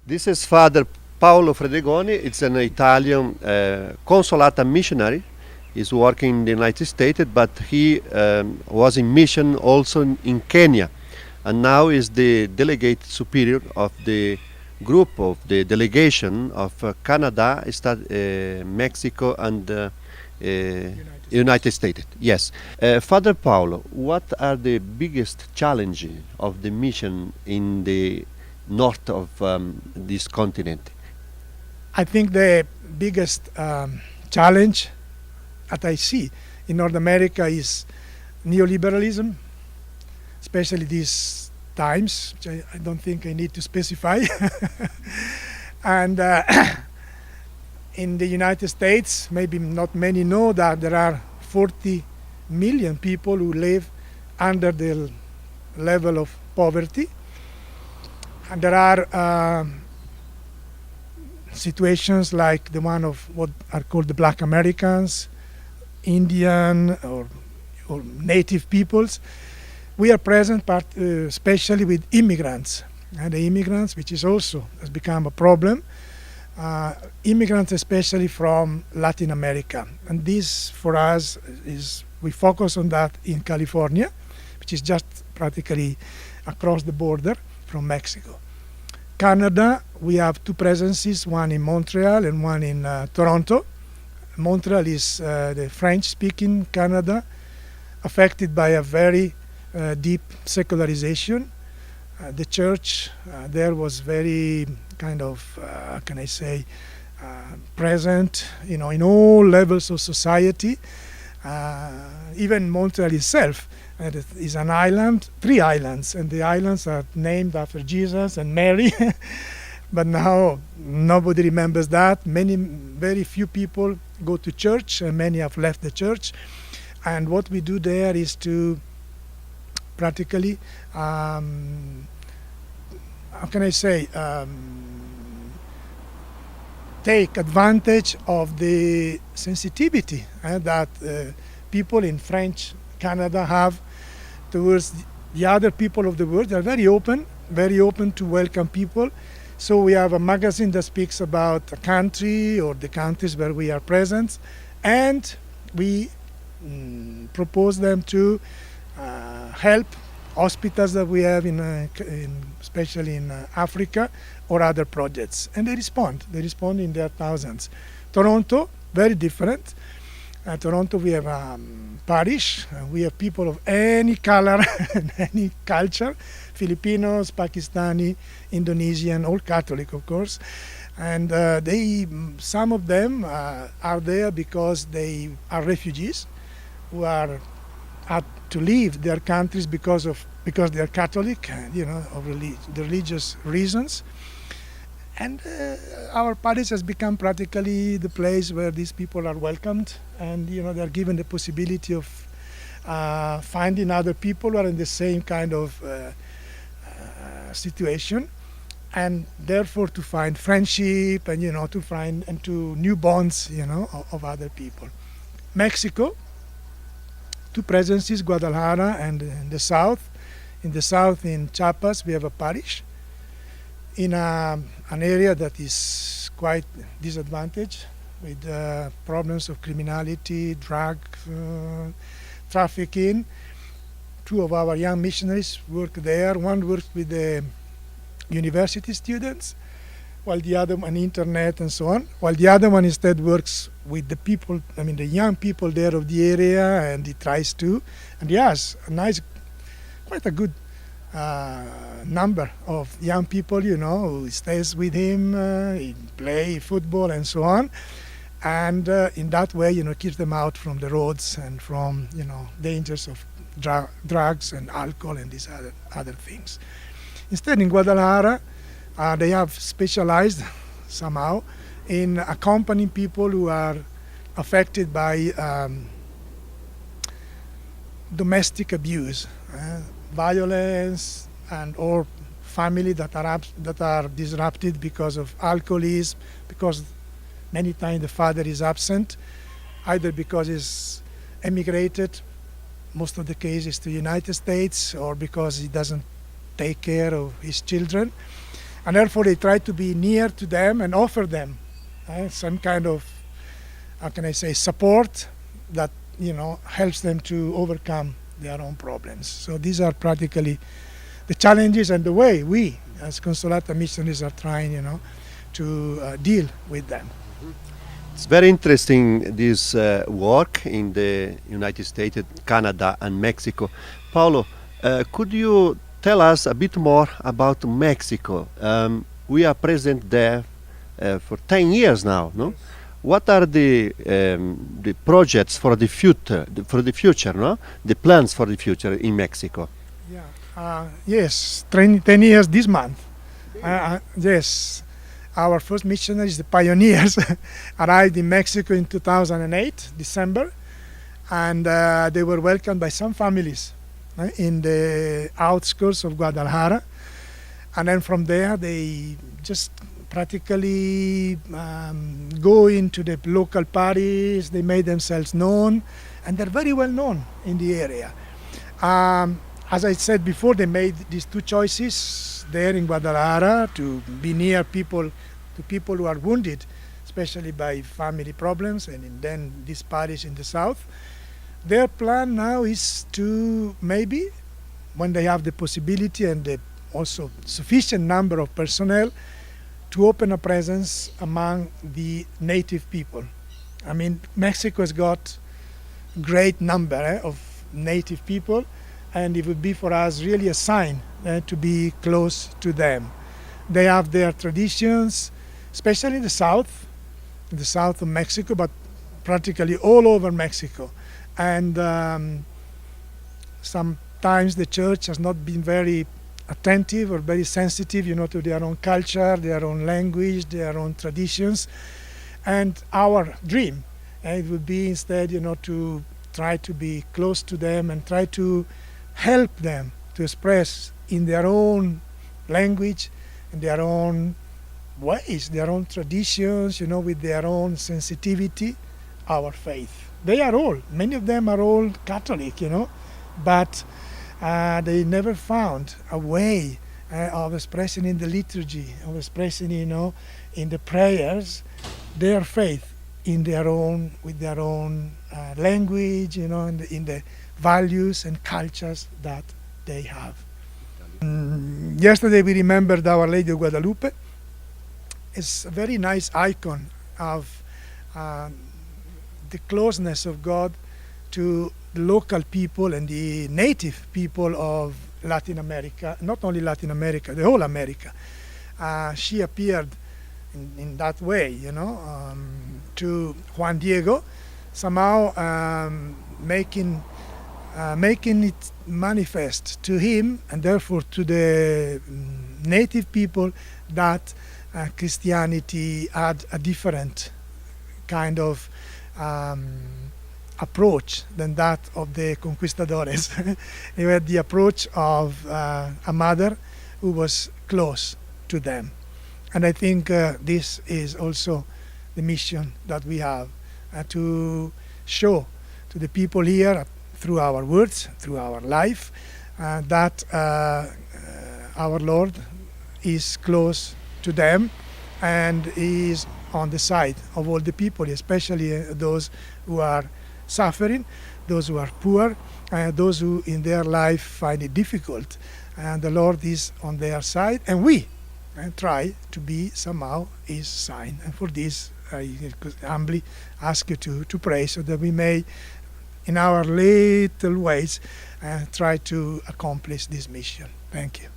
This is Father Paolo Fedrigone. It's an Italian Consolata missionary. He's working in the United States, but he was in mission also in Kenya, and now is the delegate superior of the group of the delegation of Canada, Mexico, and United States. Yes. Father Paolo, what are the biggest challenges of the mission in the north of this continent? I think the biggest challenge that I see in North America is neoliberalism, especially these times, which I don't think I need to specify. And in the United States, maybe not many know that there are 40 million people who live under the level of poverty. And there are situations like the one of what are called the Black Americans, Indian or native peoples. We are present especially with immigrants. And the immigrants, which is also has become a problem, immigrants especially from Latin America. And this for us is, we focus on that in California, which is just practically across the border from Mexico. Canada, we have two presences, one in Montreal and one in Toronto. Montreal is the French-speaking Canada, affected by a very deep secularization. The church there was very kind of, how can I say, present, in all levels of society. Even Montreal itself is an island, 3 islands, and the islands are named after Jesus and Mary. But now nobody remembers that. Very few people go to church, and many have left the church. And what we do there is to practically, how can I say, take advantage of the sensitivity that people in French Canada have towards the other people of the world. They're very open to welcome people. So we have a magazine that speaks about a country or the countries where we are present, and we propose them to help hospitals that we have especially in Africa, or other projects. And they respond in their thousands. Toronto, very different. Toronto, we have a parish. We have people of any color and any culture, Filipinos, Pakistani, Indonesian, all Catholic, of course. And some of them are there because they are refugees who are had to leave their countries because they are Catholic, of religious reasons. And our parish has become practically the place where these people are welcomed, and they are given the possibility of finding other people who are in the same kind of situation, and therefore to find friendship and to new bonds of other people. Mexico, 2 presences, Guadalajara and in the south. In the south, in Chiapas, we have a parish in an area that is quite disadvantaged with problems of criminality, drug trafficking. 2 of our young missionaries work there. One works with the university students, while the other one internet and so on, while the other one instead works with the people, the young people there of the area, and he tries to, and he has quite a good number of young people, who stays with him, he play football and so on, and in that way, keeps them out from the roads and from, dangers of drugs and alcohol and these other things. Instead, in Guadalajara, they have specialized somehow in accompanying people who are affected by domestic abuse, violence, and or family that are disrupted because of alcoholism, because many times the father is absent, either because he's emigrated, most of the cases to the United States, or because he doesn't take care of his children. And therefore they try to be near to them and offer them some kind of, how can I say, support that, helps them to overcome their own problems. So these are practically the challenges and the way we as Consolata missionaries are trying, to deal with them. It's very interesting, this work in the United States, Canada and Mexico. Paolo, could you tell us a bit more about Mexico? We are present there for 10 years now, no? What are the projects for the future, no? The plans for the future in Mexico? Yeah. Yes, 10 years this month. Yes, our first missionaries, the pioneers, arrived in Mexico in 2008, December, and they were welcomed by some families in the outskirts of Guadalajara. And then from there, they just practically go into the local parties. They made themselves known, and they're very well known in the area. As I said before, they made these two choices there in Guadalajara to be near people who are wounded, especially by family problems, and then these parties in the south. Their plan now is to maybe, when they have the possibility and also sufficient number of personnel, to open a presence among the native people. I mean, Mexico has got a great number of native people, and it would be for us really a sign to be close to them. They have their traditions, especially in the south of Mexico, but practically all over Mexico. And sometimes the church has not been very attentive or very sensitive, to their own culture, their own language, their own traditions. And our dream, it would be instead, to try to be close to them and try to help them to express in their own language, in their own ways, their own traditions, with their own sensitivity, our faith. Many of them are all Catholic, but they never found a way of expressing in the liturgy, of expressing, in the prayers, their faith with their own language, in the values and cultures that they have. Yesterday we remembered Our Lady of Guadalupe. It's a very nice icon of the closeness of God to the local people and the native people of Latin America, not only Latin America, the whole America. She appeared in that way, to Juan Diego, somehow making it manifest to him and therefore to the native people that Christianity had a different kind of approach than that of the conquistadores. They had the approach of a mother who was close to them. And I think this is also the mission that we have, to show to the people here through our words, through our life, that our Lord is close to them and is on the side of all the people, especially those who are suffering, those who are poor, those who in their life find it difficult. And the Lord is on their side, and we try to be somehow His sign. And for this, I humbly ask you to pray so that we may, in our little ways, try to accomplish this mission. Thank you.